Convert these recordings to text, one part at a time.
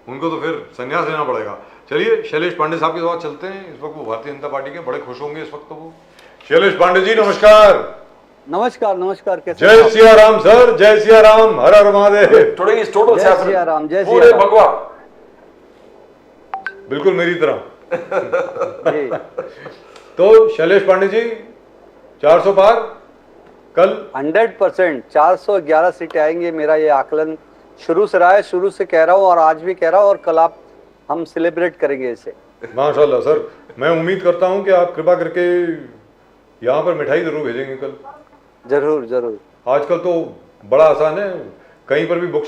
उनको तो फिर संन्यास लेना पड़ेगा। चलिए शैलेश पांडे साहब के पास चलते हैं। इस वक्त वो भारतीय जनता पार्टी के बड़े खुश होंगे इस वक्त। तो वो शैलेश पांडे जी नमस्कार। नमस्कार नमस्कार, कैसे जय सिया राम सर, जय सिया राम, हर हर महादेव। थोड़ी इस टोटल जय सिया राम, जय सिया पूरे राम। भगवा बिल्कुल मेरी तरह। जी। तो शैलेश पांडे जी 400 पार कल 100% 411 सीटें आएंगे, मेरा ये आकलन शुरू से रहा है, शुरू से कह रहा हूँ और आज भी कह रहा हूँ, और कल आप हम सेलिब्रेट करेंगे इसे। माशाल्लाह सर, मैं उम्मीद करता हूं कि आप कृपा करके यहाँ पर मिठाई जरूर भेजेंगे कल। जरूर जरूर। आजकल तो बड़ा आसान है, कहीं पर भी बुक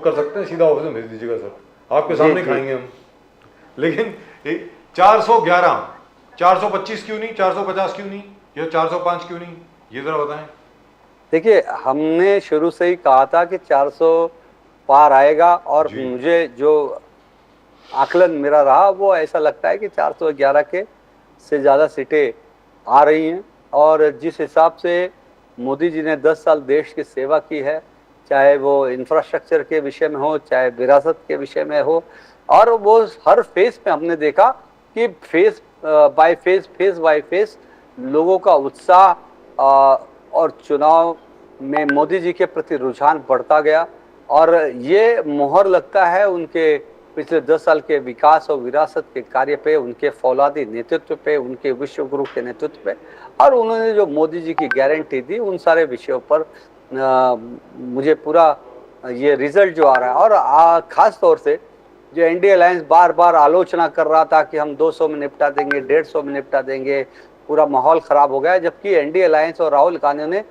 कर सकते हैं, सीधा ऑफिस में भेज दीजिएगा सर, आपके सामने खाएंगे हम। लेकिन 411, 425 क्यों नहीं, 450 क्यों नहीं, या 405 क्यों नहीं, ये जरा बताएं। देखिए, हमने शुरू से ही कहा था कि 400 पार आएगा, और मुझे जो आकलन मेरा रहा वो ऐसा लगता है कि 411 के से ज़्यादा सीटें आ रही हैं। और जिस हिसाब से मोदी जी ने 10 साल देश की सेवा की है, चाहे वो इंफ्रास्ट्रक्चर के विषय में हो, चाहे विरासत के विषय में हो, और वो हर फेस में हमने देखा कि फेस बाय फेस लोगों का उत्साह और चुनाव में मोदी जी के प्रति रुझान बढ़ता गया। और ये मोहर लगता है उनके पिछले 10 साल के विकास और विरासत के कार्य पे, उनके फौलादी नेतृत्व पे, उनके विश्व गुरु के नेतृत्व पे, और उन्होंने जो मोदी जी की गारंटी दी उन सारे विषयों पर मुझे पूरा ये रिजल्ट जो आ रहा है। और खास तौर से जो एनडीए अलायंस बार बार आलोचना कर रहा था कि हम 200 में निपटा देंगे, 150 में निपटा देंगे, पूरा माहौल खराब हो गया, जबकि एनडीए अलायंस और राहुल गांधी ने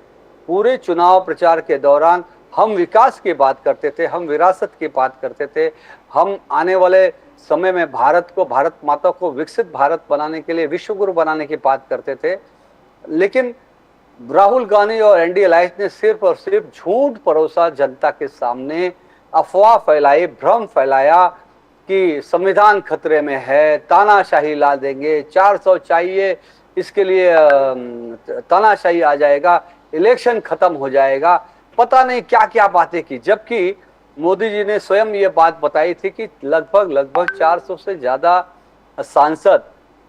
पूरे चुनाव प्रचार के दौरान हम विकास की बात करते थे, हम विरासत की बात करते थे, हम आने वाले समय में भारत को, भारत माता को विकसित भारत बनाने के लिए विश्व गुरु बनाने की बात करते थे। लेकिन राहुल गांधी और एनडीए अलायंस ने सिर्फ और सिर्फ झूठ परोसा जनता के सामने, अफवाह फैलाई, भ्रम फैलाया कि संविधान खतरे में है, तानाशाही ला देंगे, 400 चाहिए, इसके लिए तानाशाही आ जाएगा, इलेक्शन खत्म हो जाएगा, पता नहीं क्या क्या बातें की। जबकि मोदी जी ने स्वयं ये बात बताई थी कि लगभग 400 से ज्यादा सांसद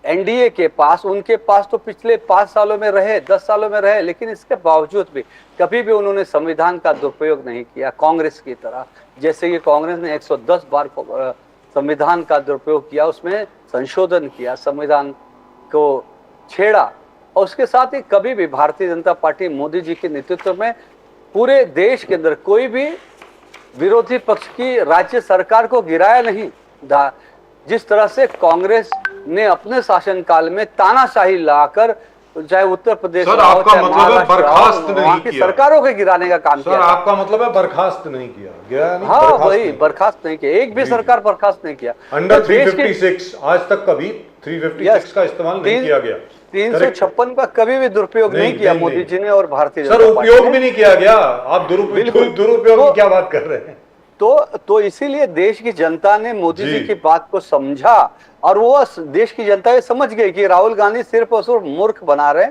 एनडीए के पास, उनके पास तो पिछले 5 सालों में रहे, 10 सालों में रहे, लेकिन इसके बावजूद भी कभी भी उन्होंने संविधान का दुरुपयोग नहीं किया, कांग्रेस की तरह। जैसे कि कांग्रेस ने 110 बार संविधान का दुरुपयोग किया, उसमें संशोधन किया, संविधान को छेड़ा। और उसके साथ ही कभी भी भारतीय जनता पार्टी मोदी जी के नेतृत्व में पूरे देश के अंदर कोई भी विरोधी पक्ष की राज्य सरकार को गिराया नहीं। जिस तरह से कांग्रेस ने अपने शासनकाल में तानाशाही लाकर, चाहे उत्तर प्रदेश सर, आपका मतलब है बर्खास्त नहीं किया, सरकारों के गिराने का काम किया। सर आपका मतलब है बर्खास्त नहीं किया, गिराया नहीं, हाँ वही, बर्खास्त नहीं किया, एक भी सरकार बर्खास्त नहीं किया। अंडर 356 आज तक कभी 356 का इस्तेमाल नहीं किया गया, 356 का कभी भी दुरुपयोग नहीं किया मोदी जी ने और भारतीय जनता पार्टी। सर उपयोग ने भी नहीं किया गया, आप दुरुपयोग की क्या बात कर रहे हैं। तो इसीलिए देश की जनता ने मोदी जी की बात को समझा, और वो देश की जनता ये समझ गई कि राहुल गांधी सिर्फ और सिर्फ मूर्ख बना रहे,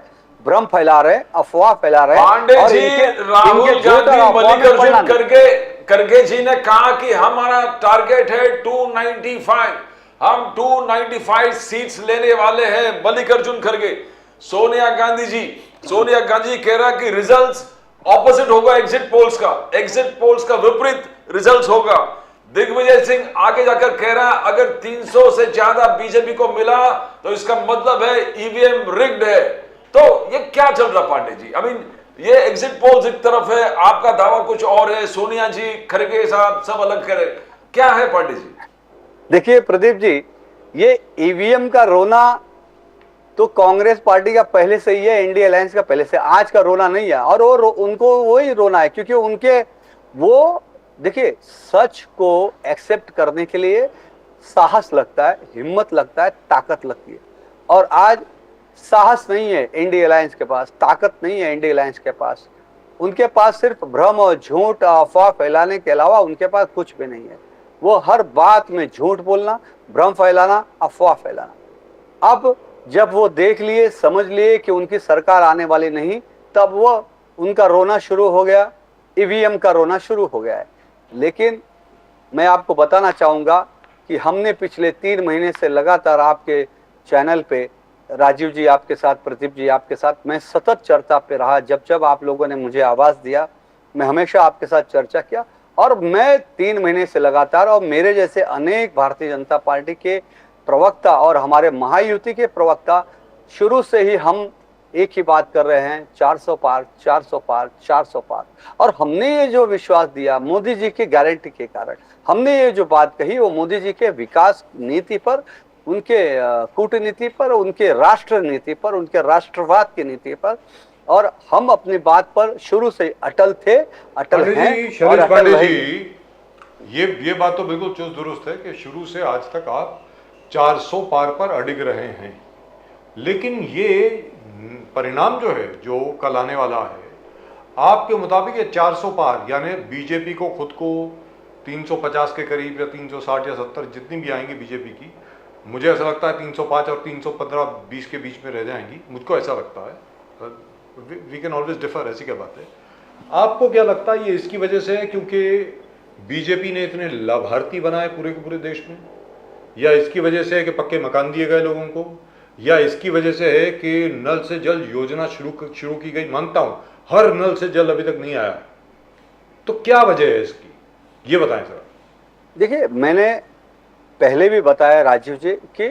भ्रम फैला रहे, अफवाह फैला रहे। पांडे जी, राहुल गांधी मल्लिकार्जुन खड़गे जी ने कहा कि हमारा टारगेट है 295, हम 295 सीट्स लेने वाले हैं। मल्लिकार्जुन खड़गे, सोनिया गांधी कह रहा कि रिजल्ट्स ऑपोजिट होगा एग्जिट पोल्स का विपरीत रिजल्ट्स होगा। दिग्विजय सिंह आगे जाकर कह रहा अगर 300 से ज्यादा बीजेपी को मिला तो इसका मतलब है ईवीएम रिग्ड है। तो ये क्या चल रहा पांडे जी? ये एग्जिट पोल्स एक तरफ है, आपका दावा कुछ और है, सोनिया जी, खड़गे साहब सब अलग कह रहे, क्या है पांडे जी? देखिए प्रदीप जी, ये ईवीएम का रोना तो कांग्रेस पार्टी का पहले से ही है, एनडीए अलायंस का पहले से, आज का रोना नहीं है। और वो उनको वही रोना है, क्योंकि उनके वो देखिए सच को एक्सेप्ट करने के लिए साहस लगता है, हिम्मत लगता है, ताकत लगती है। और आज साहस नहीं है एनडीए अलायंस के पास, ताकत नहीं है एनडीए अलायंस के पास। उनके पास सिर्फ भ्रम और झूठ, अफवाह फैलाने के अलावा उनके पास कुछ भी नहीं है। वो हर बात में झूठ बोलना, भ्रम फैलाना, अफवाह फैलाना। अब जब वो देख लिए, समझ लिए कि उनकी सरकार आने वाली नहीं, तब वो उनका रोना शुरू हो गया, ईवीएम का रोना शुरू हो गया है। लेकिन मैं आपको बताना चाहूँगा कि हमने पिछले 3 महीने से लगातार आपके चैनल पे, राजीव जी आपके साथ, प्रदीप जी आपके साथ, मैं सतत चर्चा पे रहा। जब जब आप लोगों ने मुझे आवाज़ दिया, मैं हमेशा आपके साथ चर्चा किया। और मैं 3 महीने से लगातार, और मेरे जैसे अनेक भारतीय जनता पार्टी के प्रवक्ता और हमारे महायुति के प्रवक्ता, शुरू से ही हम एक ही बात कर रहे हैं, 400 पार, 400 पार, 400 पार। और हमने ये जो विश्वास दिया मोदी जी की गारंटी के कारण, हमने ये जो बात कही वो मोदी जी के विकास नीति पर, उनके कूटनीति पर, उनके राष्ट्र नीति पर, उनके राष्ट्रवाद की नीति पर, और हम अपनी बात पर शुरू से अटल थे, अटल हैं और शैलेश अटल पांडे रहेंगे। जी, ये बात तो बिल्कुल चुस्त दुरुस्त है कि शुरू से आज तक आप 400 पार पर अडिग रहे हैं, लेकिन ये परिणाम जो है, जो कल आने वाला है, आपके मुताबिक ये 400 पार, यानी बीजेपी को खुद को 350 के करीब या 360 या 70 जितनी भी आएंगी बीजेपी की, मुझे ऐसा लगता है 305 और 315-20 के बीच में रह जाएंगी, मुझको ऐसा लगता है। वी कैन ऑलवेज डिफर, ऐसी क्या बात है। आपको क्या लगता है ये इसकी वजह से है क्योंकि बीजेपी ने इतने लाभार्थी बनाए पूरे के पूरे देश में, या इसकी वजह से है कि पक्के मकान दिए गए लोगों को, या इसकी वजह से है कि नल से जल योजना शुरू की गई? मानता हूं हर नल से जल अभी तक नहीं आया, तो क्या वजह है इसकी, ये बताएं सर। देखिए, मैंने पहले भी बताया राजीव जी कि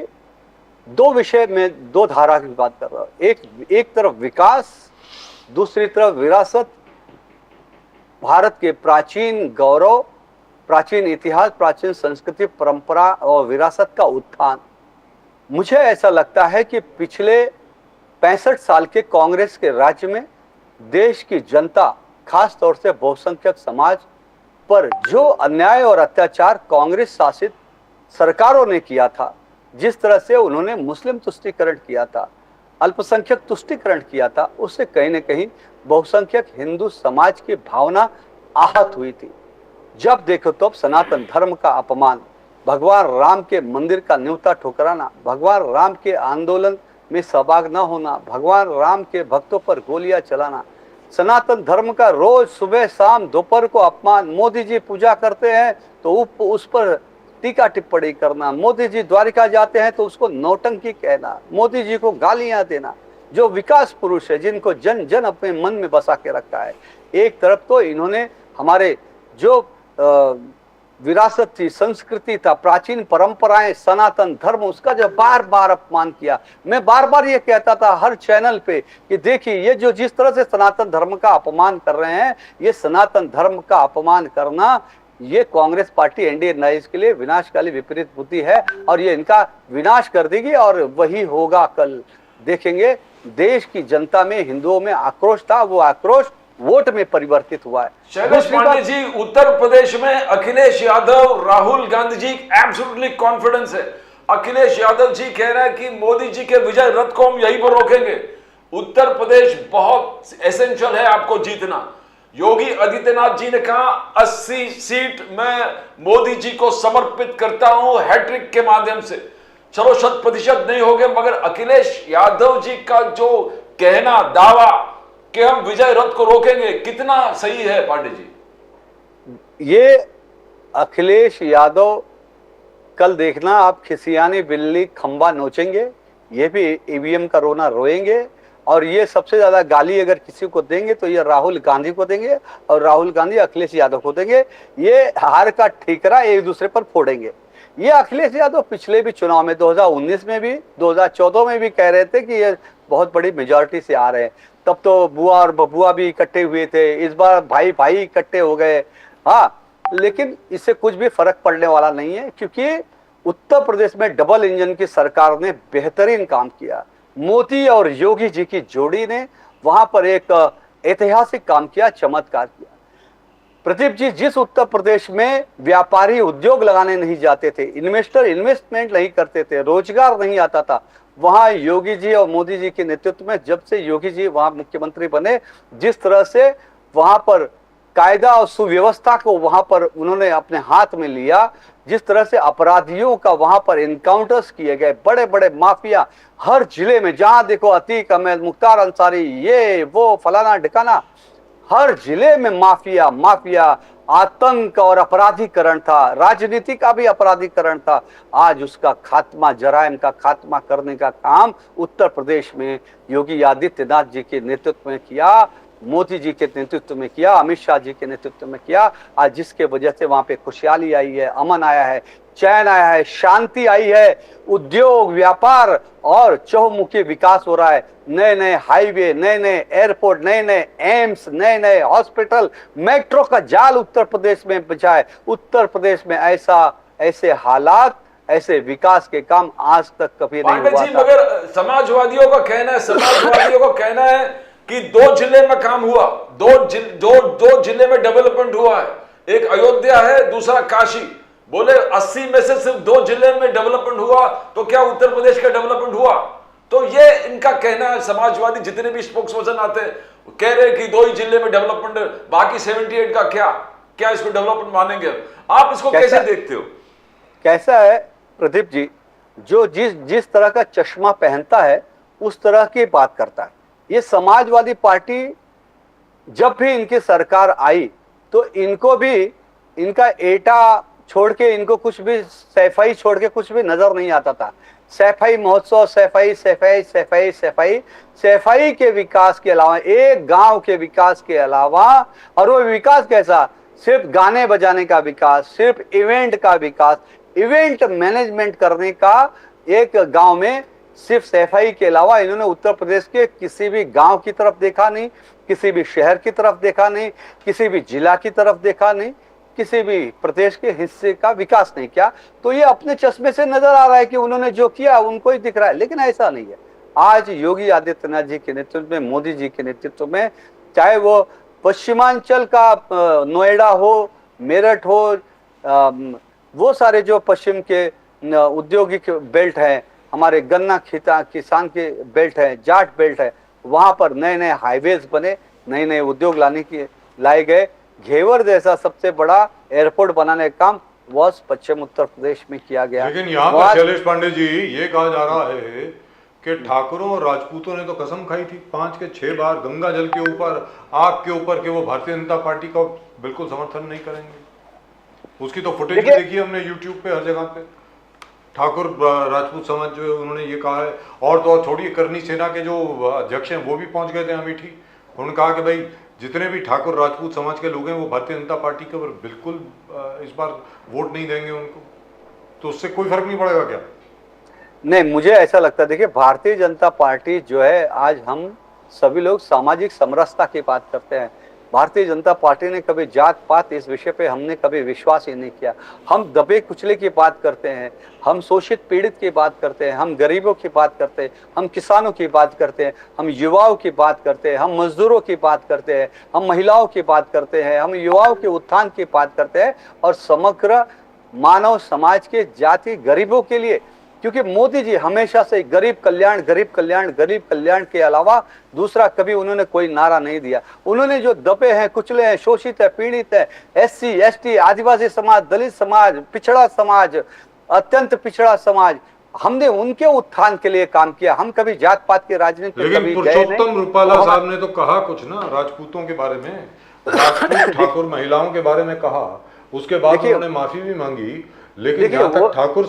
2 विषय में 2 धारा की बात कर रहा हूं। एक तरफ विकास, दूसरी तरफ विरासत, भारत के प्राचीन गौरव, प्राचीन इतिहास, प्राचीन संस्कृति, परंपरा और विरासत का उत्थान। मुझे ऐसा लगता है कि पिछले 65 साल के कांग्रेस के राज्य में देश की जनता, खास तौर से बहुसंख्यक समाज पर जो अन्याय और अत्याचार कांग्रेस शासित सरकारों ने किया था, जिस तरह से उन्होंने मुस्लिम तुष्टीकरण किया था, अल्पसंख्यक तुष्टीकरण किया था, उससे कहीं न कहीं बहुसंख्यक हिंदू समाज की भावना आहत हुई थी। जब देखो तो सनातन धर्म का अपमान, भगवान राम के मंदिर का न्योता ठुकराना, भगवान राम के आंदोलन में सहभाग न होना, भगवान राम के भक्तों पर गोलियां चलाना, सनातन धर्म का रोज सुबह शाम दोपहर को अपमान, मोदी जी पूजा करते हैं तो उस पर टीका टिप्पणी करना, मोदी जी द्वारिका जाते हैं तो उसको नौटंकी कहना, मोदी जी को गालियां देना, जो विकास पुरुष है, जिनको जन जन अपने मन में बसा के रखा है। एक तरफ तो इन्होंने हमारे जो विरासत थी, संस्कृति था, प्राचीन परंपराएं, सनातन धर्म, उसका जो बार बार अपमान किया। मैं बार बार ये कहता था हर चैनल पे कि देखिए, ये जो जिस तरह से सनातन धर्म का अपमान कर रहे हैं, ये सनातन धर्म का अपमान करना, ये कांग्रेस पार्टी एनडीए नाइज के लिए विनाशकाली विपरीत बुद्धि है, और ये इनका विनाश कर देगी। और वही होगा, कल देखेंगे देश की जनता में, हिंदुओं में आक्रोश था, वो आक्रोश वोट में परिवर्तित हुआ है। शैलेश पांडे जी, उत्तर प्रदेश में अखिलेश यादव, राहुल गांधी जी एब्सोल्युटली कॉन्फिडेंस है। अखिलेश यादव जी कह रहे हैं कि मोदी जी के विजय रथ को हम यहीं पर रोकेंगे। उत्तर प्रदेश बहुत एसेंशियल है आपको जीतना। योगी आदित्यनाथ जी ने कहा 80 सीट मैं मोदी जी को समर्पित करता हूं हैट्रिक के माध्यम से। चलो 100% नहीं हो गए, मगर अखिलेश यादव जी का जो कहना, दावा कि हम विजय रथ को रोकेंगे, कितना सही है पांडे जी? ये अखिलेश यादव, कल देखना आप, खिसियानी बिल्ली खंबा नोचेंगे, ये भी ईवीएम का रोना रोएंगे। और ये सबसे ज्यादा गाली अगर किसी को देंगे तो ये राहुल गांधी को देंगे, और राहुल गांधी अखिलेश यादव को देंगे। ये हार का ठीकरा एक दूसरे पर फोड़ेंगे। ये अखिलेश यादव पिछले भी चुनाव में 2019 में भी 2014 में भी कह रहे थे कि ये बहुत बड़ी मेजॉरिटी से आ रहे हैं। तब तो बुआ और बबुआ भी इकट्ठे हुए थे, इस बार भाई भाई इकट्ठे हो गए। हाँ, लेकिन इससे कुछ भी फर्क पड़ने वाला नहीं है, क्योंकि उत्तर प्रदेश में डबल इंजन की सरकार ने बेहतरीन काम किया। मोदी और योगी जी की जोड़ी ने वहां पर एक ऐतिहासिक काम किया, चमत्कार किया। प्रदीप जी, जिस उत्तर प्रदेश में व्यापारी उद्योग लगाने नहीं जाते थे, इन्वेस्टर इन्वेस्टमेंट नहीं करते थे, रोजगार नहीं आता था, वहां योगी जी और मोदी जी के नेतृत्व में, जब से योगी जी वहां मुख्यमंत्री बने, जिस तरह से वहां पर कायदा और सुव्यवस्था को वहां पर उन्होंने अपने हाथ में लिया, जिस तरह से अपराधियों का वहां पर इनकाउंटर्स किए गए, बड़े बड़े माफिया हर जिले में, जहां देखो अतीक अहमद, मुख्तार अंसारी, ये वो फलाना ढिकाना, हर जिले में माफिया आतंक और अपराधीकरण था, राजनीति का भी अपराधीकरण था। आज उसका खात्मा, जराइम का खात्मा करने का काम उत्तर प्रदेश में योगी आदित्यनाथ जी के नेतृत्व में किया, मोदी जी के नेतृत्व में किया, अमित शाह जी के नेतृत्व में किया। आज जिसके वजह से वहां पे खुशहाली आई है, अमन आया है, चैन आया है, शांति आई है, उद्योग, व्यापार और चहुमुखी विकास हो रहा है। नए नए हाईवे, नए नए एयरपोर्ट, नए नए एम्स, नए नए हॉस्पिटल, मेट्रो का जाल उत्तर प्रदेश में बिछा है। उत्तर प्रदेश में ऐसे हालात, ऐसे विकास के काम आज तक कभी नहीं हुआ था। मगर समाजवादियों का कहना है कि 2 जिले में काम हुआ, दो जिले में डेवलपमेंट हुआ है। एक अयोध्या है, दूसरा काशी। बोले 80 में से सिर्फ 2 जिले में डेवलपमेंट हुआ, तो क्या उत्तर प्रदेश का डेवलपमेंट हुआ? तो ये इनका कहना है। समाजवादी जितने भी स्पोक्स पर्सन आते हैं कह रहे हैं कि 2 ही जिले में डेवलपमेंट, बाकी 78 का क्या इसको डेवलपमेंट मानेंगे? आप इसको कैसे देखते हो? कैसा है प्रदीप जी, जो जिस तरह का चश्मा पहनता है उस तरह की बात करता है। ये समाजवादी पार्टी जब भी इनकी सरकार आई तो इनको भी इनका एटा छोड़ के, इनको कुछ भी सफाई छोड़ के कुछ भी नजर नहीं आता था। सफाई महोत्सव, सफाई के विकास के अलावा, एक गांव के विकास के अलावा, और वो विकास कैसा? सिर्फ गाने बजाने का विकास, सिर्फ इवेंट का विकास, इवेंट मैनेजमेंट करने का। एक गांव में सिर्फ सफाई के अलावा इन्होंने उत्तर प्रदेश के किसी भी गांव की तरफ देखा नहीं, किसी भी शहर की तरफ देखा नहीं, किसी भी जिला की तरफ देखा नहीं, किसी भी प्रदेश के हिस्से का विकास नहीं किया। तो ये अपने चश्मे से नजर आ रहा है कि उन्होंने जो किया उनको ही दिख रहा है, लेकिन ऐसा नहीं है। आज योगी आदित्यनाथ जी के नेतृत्व में, मोदी जी के नेतृत्व में, चाहे वो पश्चिमांचल का नोएडा हो, मेरठ हो, वो सारे जो पश्चिम के औद्योगिक बेल्ट हैं, हमारे गन्ना किसान के बेल्ट है, जाट बेल्ट है, वहां पर नए नए हाईवेज बने, नए नए उद्योग लाए गए। घेवर जैसा सबसे बड़ा एयरपोर्ट बनाने का काम वह पश्चिम उत्तर प्रदेश में किया गया। लेकिन यहाँ पर शैलेश पांडे जी, ये कहा जा रहा है कि ठाकुरों और राजपूतों ने तो कसम खाई थी 5 के 6 बार गंगा जल के ऊपर, आग के ऊपर, कि वो भारतीय जनता पार्टी का बिल्कुल समर्थन नहीं करेंगे। उसकी तो फुटेज भी देखी हमने यूट्यूब पे, हर जगह पे। ठाकुर राजपूत समाज जो है उन्होंने ये कहा है, और तो और छोड़िए, करनी सेना के जो अध्यक्ष हैं वो भी पहुंच गए थे अमेठी। उन्होंने कहा कि भाई जितने भी ठाकुर राजपूत समाज के लोग हैं वो भारतीय जनता पार्टी के बिल्कुल इस बार वोट नहीं देंगे उनको। तो उससे कोई फर्क नहीं पड़ेगा क्या? नहीं, मुझे ऐसा लगता है, देखिए भारतीय जनता पार्टी जो है, आज हम सभी लोग सामाजिक समरसता की बात करते हैं। भारतीय जनता पार्टी ने कभी जात पात इस विषय पे हमने कभी विश्वास ही नहीं किया। हम दबे कुचले की बात करते हैं, हम शोषित पीड़ित की बात करते हैं, हम गरीबों की बात करते हैं, हम किसानों की बात करते हैं, हम युवाओं की बात करते हैं, हम मजदूरों की बात करते हैं, हम महिलाओं की बात करते हैं, हम युवाओं के उत्थान की बात करते हैं, और समग्र मानव समाज के जाति गरीबों के लिए। क्योंकि मोदी जी हमेशा से गरीब कल्याण, गरीब कल्याण, गरीब कल्याण के अलावा दूसरा कभी उन्होंने कोई नारा नहीं दिया। उन्होंने जो दबे हैं, कुचले हैं, शोषित है, पीड़ित है, SC ST, आदिवासी समाज, दलित समाज, पिछड़ा समाज, अत्यंत पिछड़ा समाज, हमने उनके उत्थान के लिए काम किया। हम कभी जात पात की राजनीति में कभी गए नहीं। पुरुषोत्तम रूपाला साहब ने तो कहा कुछ ना राजपूतों के बारे में, राजपूत ठाकुर महिलाओं के बारे में कहा, उसके बाद उन्होंने माफी भी मांगी। लेकिन जहां तक ठाकुर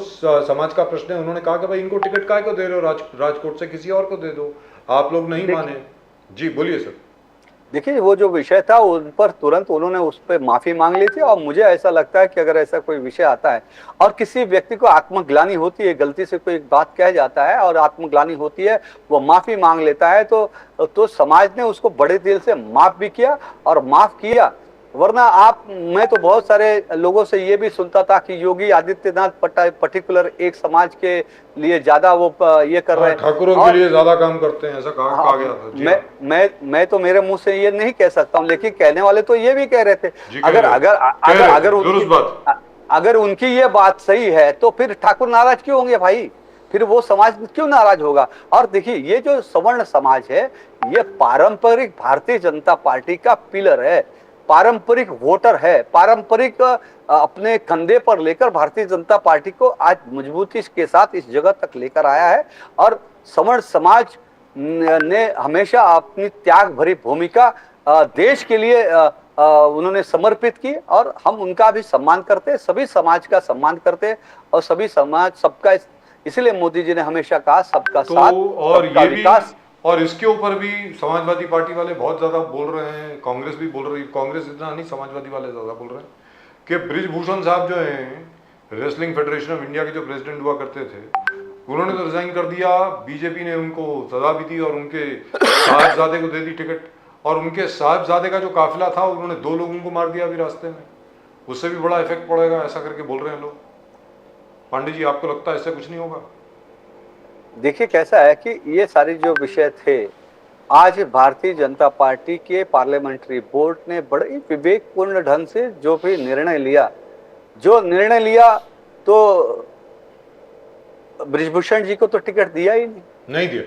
समाज का प्रश्न है, उन्होंने कहा कि भाई इनको टिकट काय को दे रहे हो, राजकोट से किसी और को दे दो। आप लोग नहीं माने। जी बोलिए सर। देखिए, वो जो विषय था उन पर तुरंत उन्होंने उस पर माफी मांग ली थी। और मुझे ऐसा लगता है कि अगर ऐसा कोई विषय आता है और किसी व्यक्ति को आत्मग्लानि होती है, गलती से कोई बात कह जाता है और आत्मग्लानि होती है, वो माफी मांग लेता है, तो समाज ने उसको बड़े दिल से माफ भी किया और माफ किया। वरना मैं तो बहुत सारे लोगों से ये भी सुनता था कि योगी आदित्यनाथ पर्टिकुलर एक समाज के लिए ज्यादा वो ये कर रहे हैं, ठाकुरों के लिए ज्यादा काम करते हैं, ऐसा कहा गया था। मैं तो मेरे मुंह से ये नहीं कह सकता हूँ, लेकिन कहने वाले तो ये भी कह रहे थे। अगर उनकी ये बात सही है तो फिर ठाकुर नाराज क्यों होंगे भाई? फिर वो समाज क्यों नाराज होगा? और देखिए, ये जो सवर्ण समाज है, ये पारंपरिक भारतीय जनता पार्टी का पिलर है, पारंपरिक वोटर है, पारंपरिक अपने कंधे पर लेकर भारतीय जनता पार्टी को आज मजबूती के साथ इस जगह तक लेकर आया है। और सवर्ण समाज ने हमेशा अपनी त्याग भरी भूमिका देश के लिए उन्होंने समर्पित की, और हम उनका भी सम्मान करते हैं, सभी समाज का सम्मान करते हैं, और सभी समाज सबका, इसलिए मोदी जी ने हमेशा कहा सबका साथ, और सबका ये भी, विकास। और इसके ऊपर भी समाजवादी पार्टी वाले बहुत ज्यादा बोल रहे हैं, कांग्रेस भी बोल रही है, कांग्रेस इतना नहीं, समाजवादी वाले ज्यादा बोल रहे हैं कि बृजभूषण साहब जो हैं, रेसलिंग फेडरेशन ऑफ इंडिया के जो प्रेसिडेंट हुआ करते थे, उन्होंने तो रिजाइन कर दिया, बीजेपी ने उनको सजा भी दी और उनके साहिबजादे को दे दी टिकट, और उनके साहिबजादे का जो काफिला था उन्होंने 2 लोगों को मार दिया अभी रास्ते में, उससे भी बड़ा इफेक्ट पड़ेगा, ऐसा करके बोल रहे हैं लोग। पांडे जी, आपको लगता है इससे कुछ नहीं होगा? देखिए कैसा है कि ये सारे जो विषय थे, आज भारतीय जनता पार्टी के पार्लियामेंट्री बोर्ड ने बड़े ही विवेकपूर्ण ढंग से जो भी निर्णय लिया, तो बृजभूषण जी को तो टिकट दिया ही नहीं दिया।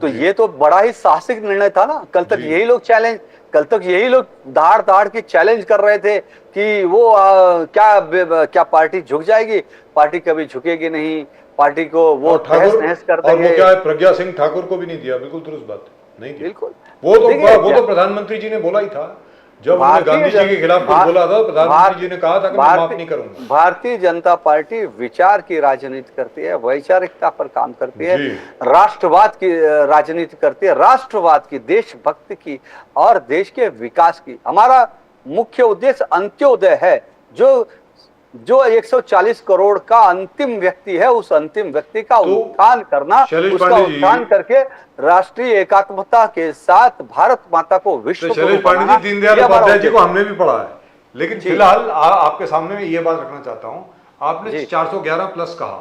तो ये तो बड़ा ही साहसिक निर्णय था ना। कल तक यही लोग दाड़ के चैलेंज कर रहे थे कि वो क्या पार्टी झुक जाएगी? पार्टी कभी झुकेगी नहीं, पार्टी को वो तहस-नहस कर देंगे। और वो क्या है, प्रज्ञा सिंह ठाकुर को भी नहीं दिया, बिल्कुल दुरुस्त बात नहीं दिया। बिल्कुल, वो तो प्रधानमंत्री जी ने बोला ही था, जब उन्होंने गांधी जी के खिलाफ कुछ बोला था, प्रधानमंत्री जी ने कहा था कि मैं माफ नहीं करूंगा। भारतीय जनता पार्टी विचार की राजनीति करती है, वैचारिकता पर काम करती है, राष्ट्रवाद की राजनीति करती है, राष्ट्रवाद की, देशभक्ति की और देश के विकास की। हमारा मुख्य उद्देश्य अंत्योदय है। जो 140 करोड़ का अंतिम व्यक्ति है, उस अंतिम व्यक्ति का उत्थान करना, उसका उत्थान करके राष्ट्रीय एकात्मता के साथ भारत माता को विश्व शैलेश पांडे जी, दीनदयाल उपाध्याय जी को हमने भी पढ़ा है, लेकिन फिलहाल आपके सामने में ये बात रखना चाहता हूं। आपने 411 प्लस कहा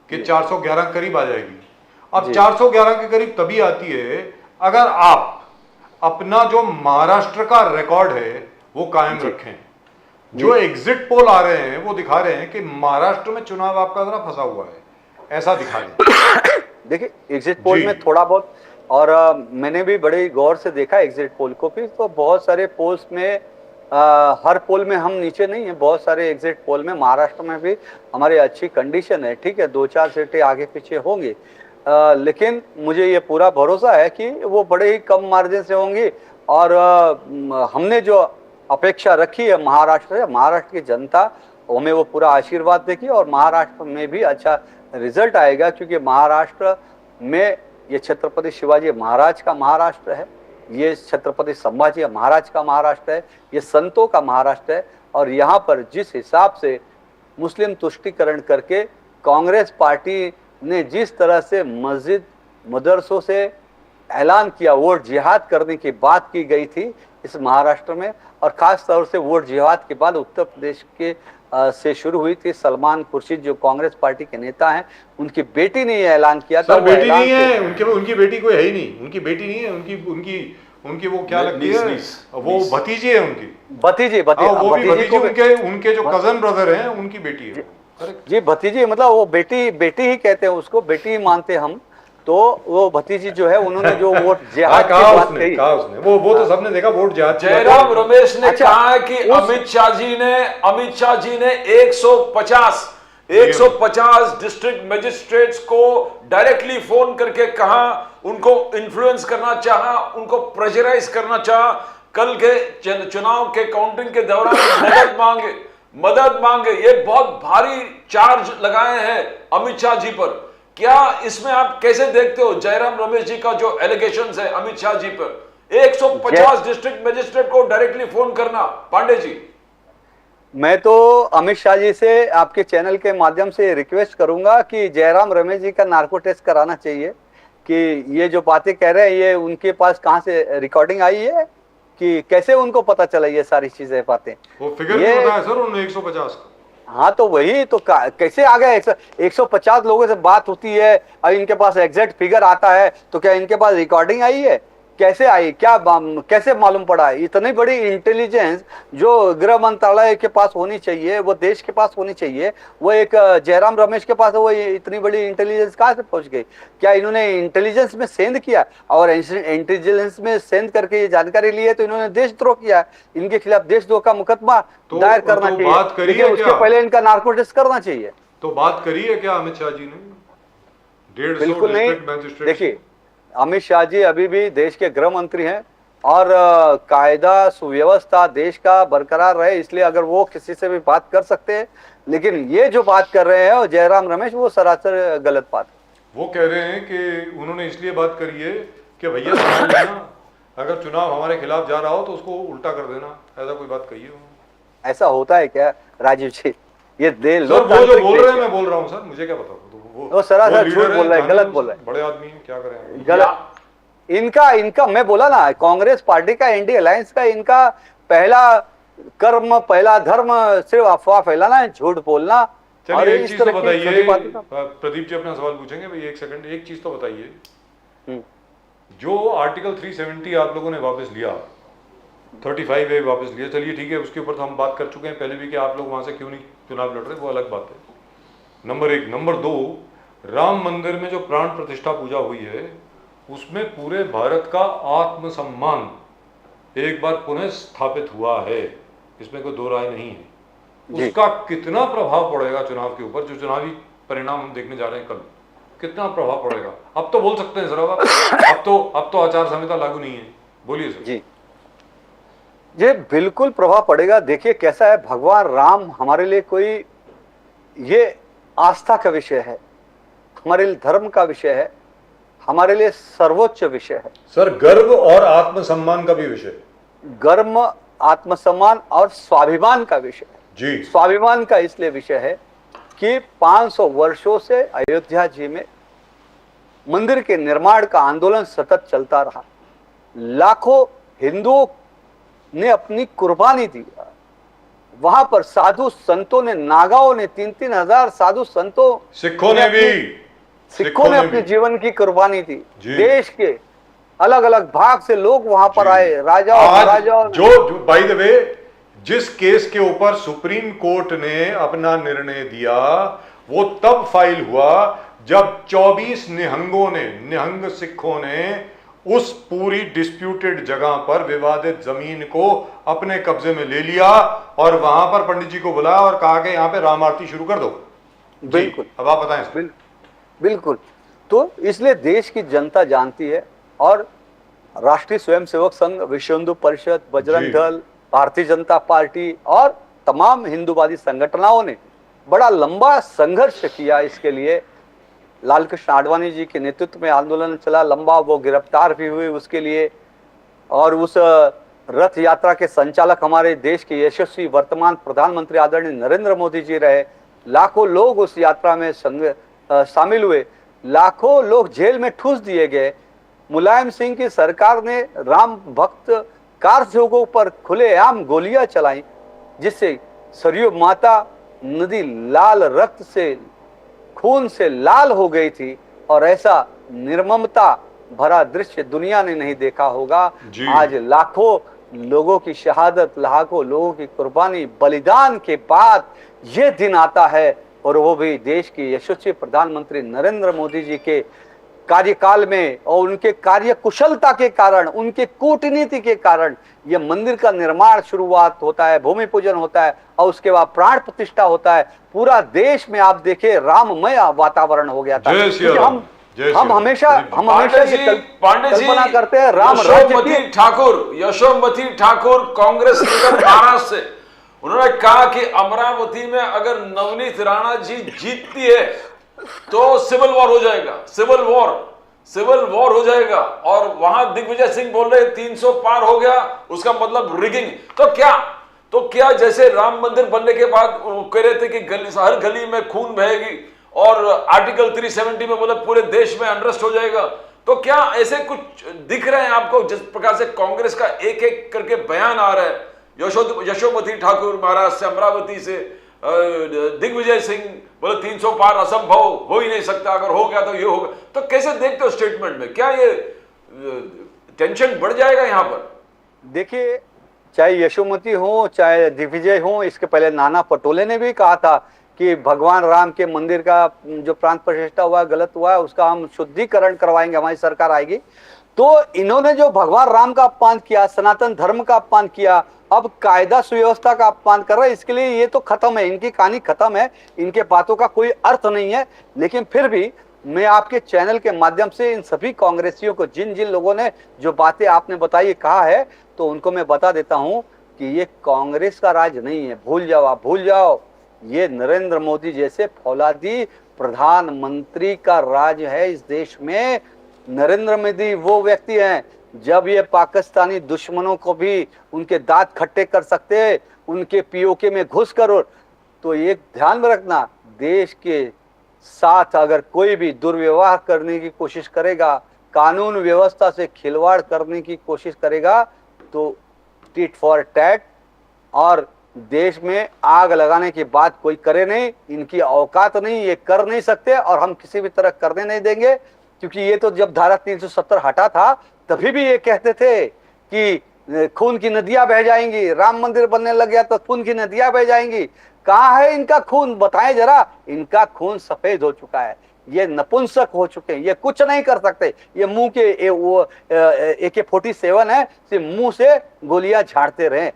कि 411 करीब आ जाएगी। अब 411 के करीब तभी आती है अगर आप अपना जो महाराष्ट्र का रिकॉर्ड है वो कायम रखें। जो एग्जिट पोल आ रहे हैं वो दिखा रहे हैं कि महाराष्ट्र में चुनाव आपका जरा फंसा हुआ है, ऐसा दिखा रहे हैं। देखिए एग्जिट पोल में थोड़ा बहुत, और मैंने भी बड़े गौर से देखा एग्जिट पोल को भी, तो बहुत सारे पोल्स में हर पोल में हम नीचे नहीं है, बहुत सारे एग्जिट पोल में महाराष्ट्र में भी हमारी अच्छी कंडीशन है। ठीक है, 2-4 सीटें आगे पीछे होंगी, लेकिन मुझे ये पूरा भरोसा है कि वो बड़े ही कम मार्जिन से होंगी। और हमने जो अपेक्षा रखी है महाराष्ट्र से, महाराष्ट्र की जनता हमें वो पूरा आशीर्वाद देगी और महाराष्ट्र में भी अच्छा रिजल्ट आएगा, क्योंकि महाराष्ट्र में ये छत्रपति शिवाजी महाराज का महाराष्ट्र है, ये छत्रपति संभाजी महाराज का महाराष्ट्र है, ये संतों का महाराष्ट्र है। और यहाँ पर जिस हिसाब से मुस्लिम तुष्टीकरण करके कांग्रेस पार्टी ने जिस तरह से मस्जिद मदरसों से ऐलान किया, वोट जिहाद करने की बात की गई थी इस महाराष्ट्र में, और खास तौर से वोट जिहाद के बाद उत्तर प्रदेश के से शुरू हुई थी। सलमान खुर्शीद जो कांग्रेस पार्टी के नेता हैं, उनकी बेटी ने ये ऐलान किया था। बेटी नहीं है उनकी बेटी कोई है ही नहीं, उनकी बेटी नहीं है, उनकी वो क्या लगती है, वो भतीजी है उनकी, भतीजी वो भी भतीजी, उनके जो कजन ब्रदर हैं उनकी बेटी है जी। भतीजी मतलब वो बेटी ही कहते हैं उसको, बेटी ही मानते हम, तो वो भतीजी जो है उन्होंने जो वोट जिहाद की बात कही, वो तो सबने देखा वोट जिहाद। जयराम रमेश ने कहा है कि अमित शाह जी ने 150 डिस्ट्रिक्ट मजिस्ट्रेट्स को डायरेक्टली फोन करके कहा, उनको इन्फ्लुएंस करना चाहा, उनको प्रेशराइज करना चाहा, कल के चुनाव के काउंटिंग के दौरान मदद मांगे। ये बहुत भारी चार्ज लगाए हैं अमित शाह जी पर। क्या इसमें आप कैसे देखते हो जयराम रमेश जी का जो एलिगेशंस है अमित शाह जी पर, 150 डिस्ट्रिक्ट मजिस्ट्रेट को डायरेक्टली फोन करना? पांडे जी, मैं तो अमित शाह जी से आपके चैनल के माध्यम से रिक्वेस्ट करूंगा कि जयराम रमेश जी का नार्को टेस्ट कराना चाहिए, कि ये जो बातें कह रहे हैं ये उनके पास कहां से रिकॉर्डिंग आई है, कि कैसे उनको पता चला ये सारी चीजें बातें। वो फिगर भी पता है सर उन्हें 150 का। हाँ तो वही तो कैसे आ गया? 150 लोगों से बात होती है और इनके पास एग्जैक्ट फिगर आता है, तो क्या इनके पास रिकॉर्डिंग आई है? कैसे आई? कैसे मालूम पड़ा? इतनी बड़ी इंटेलिजेंस जो गृह मंत्रालय के पास होनी चाहिए, वो देश के पास होनी चाहिए, वो एक जयराम रमेश के पास, वो इतनी बड़ी इंटेलिजेंस कहाँ से पहुंच गई? क्या इन्होंने इंटेलिजेंस में सेंध किया? और इंटेलिजेंस में सेंध करके ये जानकारी ली है तो इन्होंने देशद्रोह किया, इनके खिलाफ देशद्रोह का मुकदमा दायर करना चाहिए, लेकिन उसके पहले इनका नार्को टेस्ट करना चाहिए। तो बात करी है क्या अमित शाह जी ने? 150 बिल्कुल नहीं। देखिए अमित शाह जी अभी भी देश के गृह मंत्री हैं, और कायदा सुव्यवस्था देश का बरकरार रहे, इसलिए अगर वो किसी से भी बात कर सकते हैं। लेकिन ये जो बात कर रहे हैं जयराम रमेश, वो सरासर गलत बात है। वो कह रहे हैं कि उन्होंने इसलिए बात करी है कि भैया समझ लेना, अगर चुनाव हमारे खिलाफ जा रहा हो तो उसको उल्टा कर देना, ऐसा कोई बात कही है उन्होंने। ऐसा होता है क्या राजीव जी? ये सर वो जो बोल रहे हैं मैं बोल रहा हूँ सर, मुझे क्या पता। वो सरासर झूठ बोल रहे हैं, गलत बोल रहे हैं, बड़े आदमी हैं, क्या करें गलत। इनका मैं बोला ना, कांग्रेस पार्टी का, इंडिया अलायंस का, इनका पहला कर्म, पहला धर्म सिर्फ अफवाह फैलाना है, झूठ बोलना। चलिए एक चीज तो बताइए, प्रदीप जी अपना सवाल पूछेंगे भाई, एक सेकंड, एक चीज तो बताइए, जो आर्टिकल 370 आप लोगों ने वापस लिया, 35A वापस लिया, चलिए ठीक है, उसके ऊपर तो हम बात कर चुके हैं पहले भी कि आप लोग वहां से क्यों नहीं चुनाव लड़ रहे, वो अलग बात है, नंबर 1। नंबर 2, राम मंदिर में जो प्राण प्रतिष्ठा पूजा हुई है उसमें पूरे भारत का आत्मसम्मान एक बार पुनः स्थापित हुआ है, इसमें कोई दो राय नहीं है। उसका कितना प्रभाव पड़ेगा चुनाव के ऊपर, जो चुनावी परिणाम हम देखने जा रहे हैं कल, कितना प्रभाव पड़ेगा? अब तो बोल सकते हैं सर, अब तो आचार संहिता लागू नहीं है, बोलिए सर। जी, ये बिल्कुल प्रभाव पड़ेगा। देखिए कैसा है, भगवान राम हमारे लिए कोई ये आस्था का विषय है, हमारे लिए धर्म का विषय है, हमारे लिए सर्वोच्च विषय है सर। गर्व और आत्मसम्मान का भी विषय, गर्व, आत्मसम्मान और स्वाभिमान का विषय है जी। स्वाभिमान का इसलिए विषय है कि 500 वर्षों से अयोध्या जी में मंदिर के निर्माण का आंदोलन सतत चलता रहा, लाखों हिंदुओं ने अपनी कुर्बानी दी, वहां पर साधु संतों ने, नागाओं ने, 3-3 हजार साधु संतों, सिखों ने अपने जीवन की कुर्बानी दी। देश के अलग अलग भाग से लोग वहां पर आए, राजा और जो बाय द वे जिस केस के ऊपर सुप्रीम कोर्ट ने अपना निर्णय दिया वो तब फाइल हुआ जब 24 निहंग सिखों ने उस पूरी डिस्प्यूटेड जगह पर विवादित जमीन को अपने कब्जे में ले लिया और वहां पर पंडित जी को बुलाया और कहा कि यहां पे राम आरती शुरू कर दो। बिल्कुल, अब आप बताएं। बिल्कुल। तो इसलिए देश की जनता जानती है, और राष्ट्रीय स्वयंसेवक संघ, विश्व हिंदू परिषद, बजरंग दल, भारतीय जनता पार्टी और तमाम हिंदूवादी संगठनों ने बड़ा लंबा संघर्ष किया इसके लिए। लाल कृष्ण आडवाणी जी के नेतृत्व में आंदोलन चला लंबा, वो गिरफ्तार भी हुए उसके लिए, और उस रथ यात्रा के संचालक हमारे देश के यशस्वी वर्तमान प्रधानमंत्री आदरणीय नरेंद्र मोदी जी रहे। लाखों लोग उस यात्रा में शामिल हुए, लाखों लोग जेल में ठूस दिए गए। मुलायम सिंह की सरकार ने राम भक्त कार सेवकों पर खुलेआम गोलियां चलाई, जिससे सरयू माता नदी लाल रक्त से, खून से लाल हो गई थी, और ऐसा निर्ममता भरा दृश्य दुनिया ने नहीं देखा होगा। आज लाखों लोगों की शहादत, लाखों लोगों की कुर्बानी, बलिदान के बाद ये दिन आता है, और वो भी देश के यशस्वी प्रधानमंत्री नरेंद्र मोदी जी के कार्यकाल में, और उनके कार्य कुशलता के कारण, उनके कूटनीति के कारण ये मंदिर का निर्माण शुरुआत होता है, भूमि पूजन होता है, और उसके बाद प्राण प्रतिष्ठा होता है। पूरा देश में आप देखिए राममय वातावरण हो गया था। हम हमेशा कल्पना करते हैं राम यशोमती ठाकुर कांग्रेस महाराष्ट्र से, उन्होंने कहा कि अमरावती में अगर नवनीत राणा जी जीतती है तो सिविल वॉर हो जाएगा, सिविल वॉर हो जाएगा। और वहां दिग्विजय सिंह बोल रहे 300 पार हो गया, उसका मतलब रिगिंग। तो क्या जैसे राम मंदिर बनने के बाद कह रहे थे कि हर गली में खून बहेगी, और आर्टिकल 370 में बोले पूरे देश में अनरेस्ट हो जाएगा, तो क्या ऐसे कुछ दिख रहे हैं आपको? जिस प्रकार से कांग्रेस का एक एक करके बयान आ रहा है, यशोमती ठाकुर महाराज से, अमरावती से, दिग्विजय सिंह बोले 300 पार असंभव, हो ही नहीं सकता, अगर हो गया तो ये होगा। तो कैसे देखते हो स्टेटमेंट में, क्या ये टेंशन बढ़ जाएगा यहां पर? देखिए, चाहे यशोमती हो चाहे दिग्विजय हो, इसके पहले नाना पटोले ने भी कहा था कि भगवान राम के मंदिर का जो प्राण प्रतिष्ठा हुआ गलत हुआ है, उसका हम शुद्धिकरण करवाएंगे, हमारी सरकार आएगी। तो इन्होंने जो भगवान राम का अपमान किया, सनातन धर्म का अपमान किया, अब कायदा सुव्यवस्था का अपमान कर रहे हैं, इसके लिए ये तो खत्म है, इनकी कहानी खत्म है, इनके बातों का कोई अर्थ नहीं है। लेकिन फिर भी मैं आपके चैनल के माध्यम से इन सभी कांग्रेसियों को, जिन जिन लोगों ने जो बातें आपने बताई कहा है, तो उनको मैं बता देता हूं कि ये कांग्रेस का राज नहीं है। भूल जाओ, आप भूल जाओ। ये नरेंद्र मोदी जैसे फौलादी प्रधानमंत्री का राज है इस देश में। नरेंद्र मोदी वो व्यक्ति हैं जब ये पाकिस्तानी दुश्मनों को भी उनके दांत खट्टे कर सकते, उनके पीओके में घुस कर। तो एक ध्यान में रखना, देश के साथ अगर कोई भी दुर्व्यवहार करने की कोशिश करेगा, कानून व्यवस्था से खिलवाड़ करने की कोशिश करेगा, तो टिट फॉर टैट और देश में आग लगाने की बात कोई करे नहीं। इनकी औकात नहीं, ये कर नहीं सकते और हम किसी भी तरह करने नहीं देंगे। क्योंकि ये तो जब धारा 370 हटा था तभी भी ये कहते थे कि खून की नदियां बह जाएंगी, राम मंदिर बनने लग गया तो खून की नदियां बह जाएंगी। कहाँ है इनका खून, बताएं जरा। इनका खून सफेद हो चुका है, ये नपुंसक हो चुके हैं, ये कुछ नहीं कर सकते। ये मुंह के वो AK-47 है, सिर्फ मुंह से गोलियां झाड़ते रहे।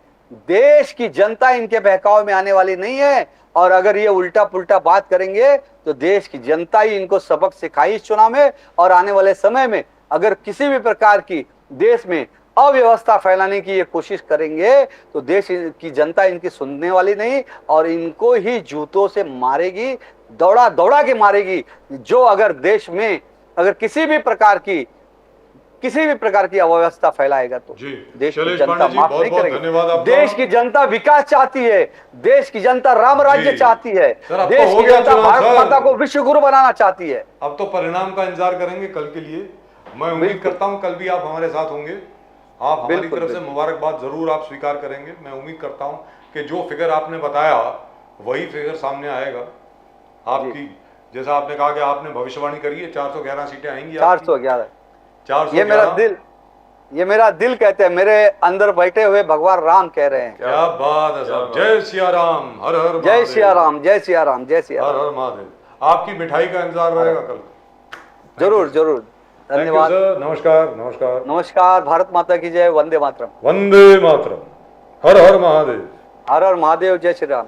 देश की जनता इनके बहकाव में आने वाली नहीं है। और अगर ये उल्टा पुल्टा बात करेंगे तो देश की जनता ही इनको सबक सिखाई इस चुनाव में। और आने वाले समय में अगर किसी भी प्रकार की देश में अव्यवस्था फैलाने की ये कोशिश करेंगे तो देश की जनता इनकी सुनने वाली नहीं और इनको ही जूतों से मारेगी, दौड़ा दौड़ा के मारेगी। जो अगर देश में अगर किसी भी प्रकार की अव्यवस्था फैलाएगा तो देश की जनता माफ नहीं करेगी। देश की जनता विकास चाहती है, देश की जनता राम राज्य चाहती है, देश की जनता भारत माता को विश्व गुरु बनाना चाहती है। अब तो परिणाम का इंतजार करेंगे कल के लिए। मैं उम्मीद करता हूं कल भी आप हमारे साथ होंगे। आप हमारी तरफ से मुबारकबाद जरूर आप स्वीकार करेंगे। मैं उम्मीद करता हूं कि जो फिगर आपने बताया वही फिगर सामने आएगा आपकी। जैसा आपने कहा कि आपने भविष्यवाणी करी है 411 सीटें आएंगी। 411 ये मेरा दिल कहते हैं, मेरे अंदर बैठे हुए भगवान राम कह रहे हैं। क्या बात है साहब। जय सिया राम, हर हर जय सिया राम, जय सिया राम, जय सिया हर हर महादेव। आपकी मिठाई का इंतजार रहेगा कल। जरूर जरूर, धन्यवाद। नमस्कार नमस्कार नमस्कार। भारत माता की जय। वंदे मातरम। वंदे मातरम। हर हर महादेव। हर हर महादेव। जय Shri Ram.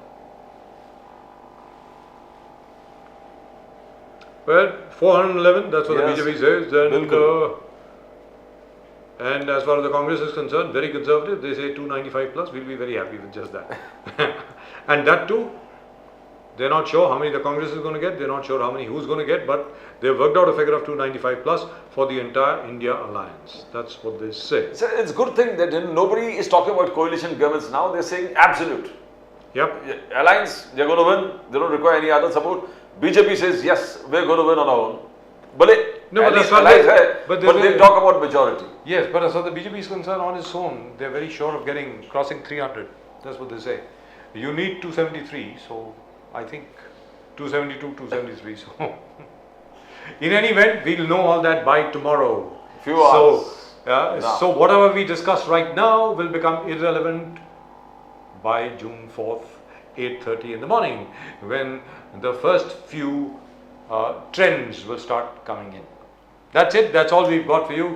Well, 411, that's what the BJP says. And as far as the Congress is concerned, very conservative. They say 295 plus. We'll be very happy with just that. And that too, they're not sure how many the Congress is going to get. They're not sure how many who's going to get. But they've worked out a figure of 295 plus for the entire India alliance. That's what they say. So it's a good thing that nobody is talking about coalition governments now. They're saying absolute. Yep. Alliance, they're going to win. They don't require any other support. BJP says yes, we're going to win on our own. But they talk about majority. Yes, but as far as the BJP is concerned, on its own, they're very sure of crossing 300. That's what they say. You need 273, so I think 272, 273. So in any event, we'll know all that by tomorrow. Few hours. So whatever we discuss right now will become irrelevant by June 4th, 8:30 in the morning, when the first few trends will start coming in. That's it. That's all we've got for you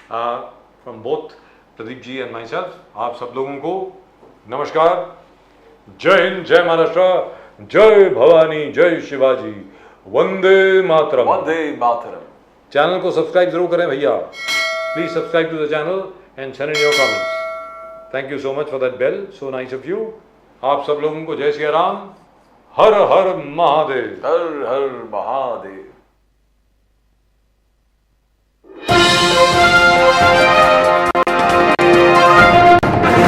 from both Pradeep ji and myself. आप सब लोगों को नमस्कार, जय हिंद, जय महाराष्ट्र, जय भवानी, जय Shivaji, Vande Mataram. Vande Mataram. Channel को सब्सक्राइब जरूर करें भैया। Please subscribe to the channel and send in your comments. Thank you so much for that bell. So nice of you. आप सब लोगों को जय सिया राम, हर हर महादेव। हर हर महादेव।